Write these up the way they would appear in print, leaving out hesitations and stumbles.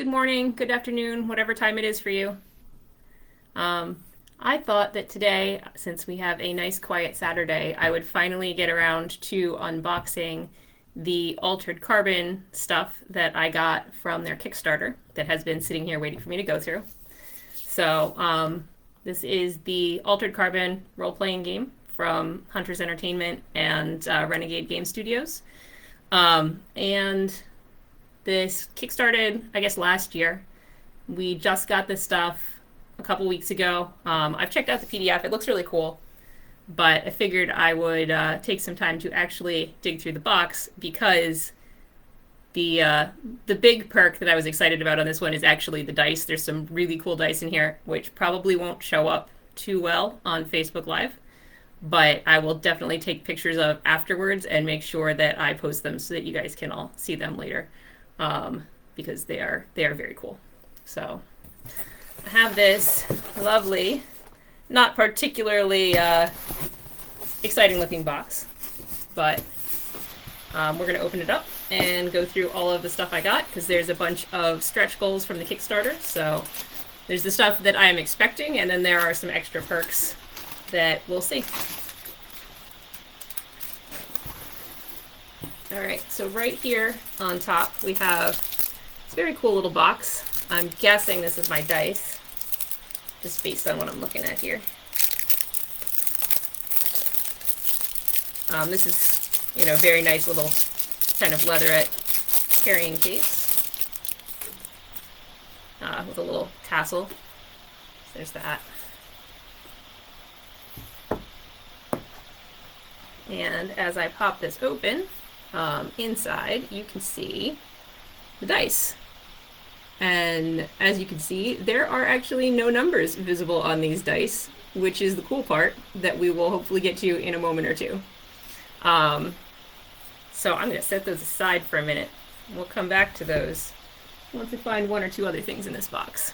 good morning, good afternoon, whatever time it is for you. I thought that today, since we have a nice quiet Saturday, I would finally get around to unboxing the Altered Carbon stuff that I got from their Kickstarter that has been sitting here waiting for me to go through. So, this is the Altered Carbon role-playing game from Hunters Entertainment and Renegade Game Studios. And this kickstarted, I guess, last year. We just got this stuff a couple weeks ago. I've checked out the PDF. It looks really cool, but I figured I would take some time to actually dig through the box because the big perk that I was excited about on this one is actually the dice. There's some really cool dice in here, which probably won't show up too well on Facebook Live, but I will definitely take pictures of afterwards and make sure that I post them so that you guys can all see them later, because they are very cool. So I have this lovely, not particularly exciting looking box, but we're going to open it up and go through all of the stuff I got, because there's a bunch of stretch goals from the Kickstarter. So there's the stuff that I am expecting, and then there are some extra perks that we'll see. All right, so right here on top we have this very cool little box. I'm guessing this is my dice, just based on what I'm looking at here. This is, very nice little kind of leatherette carrying case with a little tassel. So there's that. And as I pop this open, inside you can see the dice. And as you can see, there are actually no numbers visible on these dice, which is the cool part that we will hopefully get to in a moment or two. So I'm going to set those aside for a minute. We'll come back to those once we find one or two other things in this box.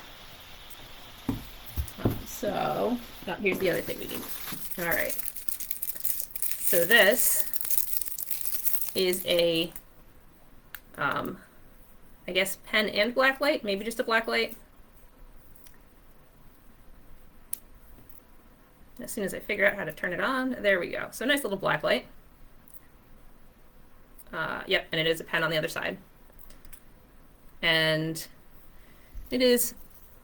Here's the other thing we need. All right. So this is a, I guess, pen and black light, maybe just a black light. As soon as I figure out how to turn it on, there we go. So nice little black light. Yep, and it is a pen on the other side. And it is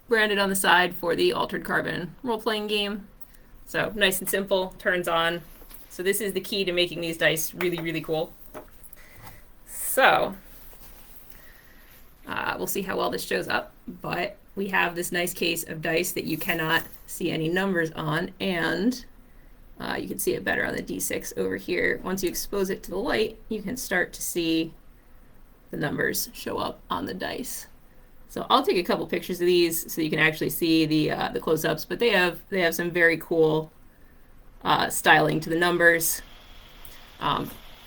branded on the side for the Altered Carbon role-playing game. So nice and simple, turns on. So this is the key to making these dice really, really cool. So we'll see how well this shows up, but we have this nice case of dice that you cannot see any numbers on, and you can see it better on the D6 over here. Once you expose it to the light, you can start to see the numbers show up on the dice. So I'll take a couple pictures of these so you can actually see the close-ups, but they have some very cool styling to the numbers.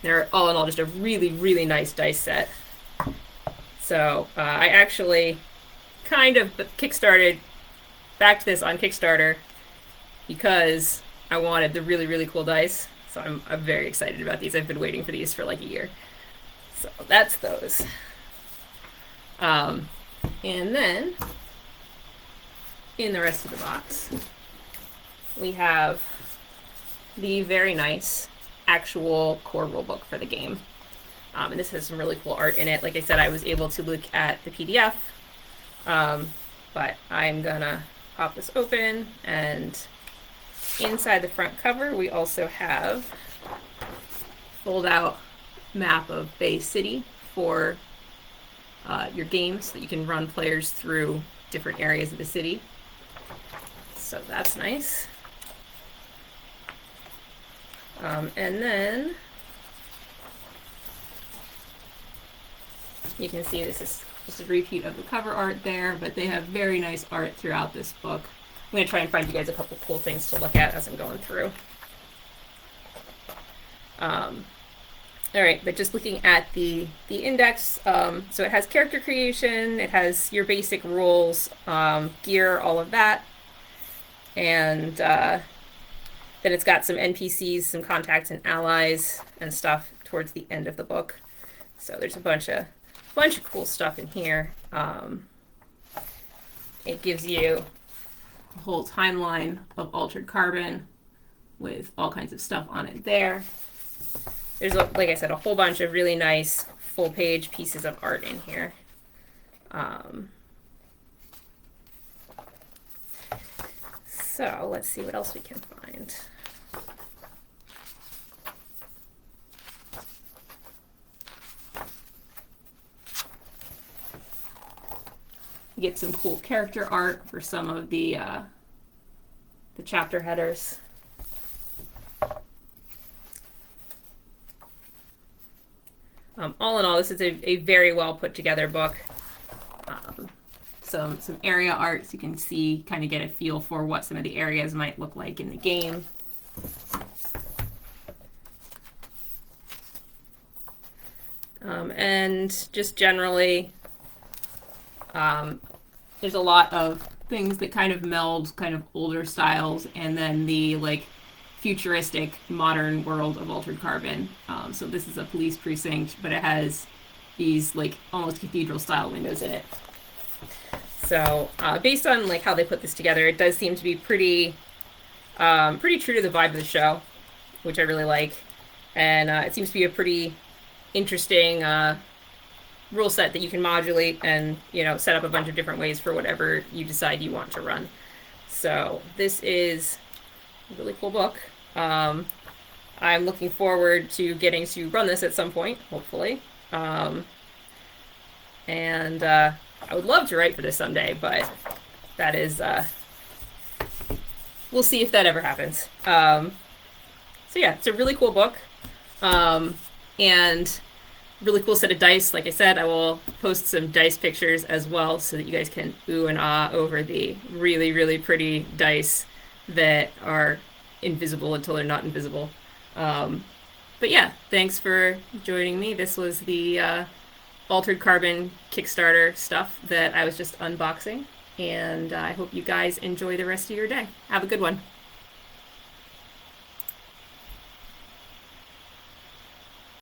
They're all in all just a really, really nice dice set. So I actually kind of kickstarted back to this on Kickstarter because I wanted the really, really cool dice. So I'm very excited about these. I've been waiting for these for like a year. So that's those. And then in the rest of the box, we have the very nice actual core rulebook for the game. And this has some really cool art in it. Like I said, I was able to look at the PDF, but I'm gonna pop this open, and inside the front cover we also have fold out map of Bay City for your game, so that you can run players through different areas of the city. So that's nice. And then you can see this is just a repeat of the cover art there, but they have very nice art throughout this book. I'm going to try and find you guys a couple cool things to look at as I'm going through. All right, but just looking at the index, so it has character creation, it has your basic rules, gear, all of that, and then it's got some NPCs, some contacts and allies and stuff towards the end of the book. So there's a bunch of cool stuff in here. it gives you a whole timeline of Altered Carbon with all kinds of stuff on it there. There's, like I said, a whole bunch of really nice full-page pieces of art in here. So let's see what else we can find. You get some cool character art for some of the chapter headers. All in all, this is a very well put together book. Some area art so you can see, kind of get a feel for what some of the areas might look like in the game. And just generally, there's a lot of things that kind of meld kind of older styles and then the like futuristic modern world of Altered Carbon. So this is a police precinct, but it has these like almost cathedral style windows in it. So based on like how they put this together, it does seem to be pretty true to the vibe of the show, which I really like. And it seems to be a pretty interesting rule set that you can modulate and, you know, set up a bunch of different ways for whatever you decide you want to run. So this is a really cool book. I'm looking forward to getting to run this at some point, hopefully. And I would love to write for this someday, but that is, we'll see if that ever happens. So yeah, it's a really cool book. And really cool set of dice. Like I said, I will post some dice pictures as well so that you guys can ooh and ah over the really, really pretty dice that are invisible until they're not invisible. But yeah, thanks for joining me. This was the Altered Carbon Kickstarter stuff that I was just unboxing, and I hope you guys enjoy the rest of your day. Have a good one.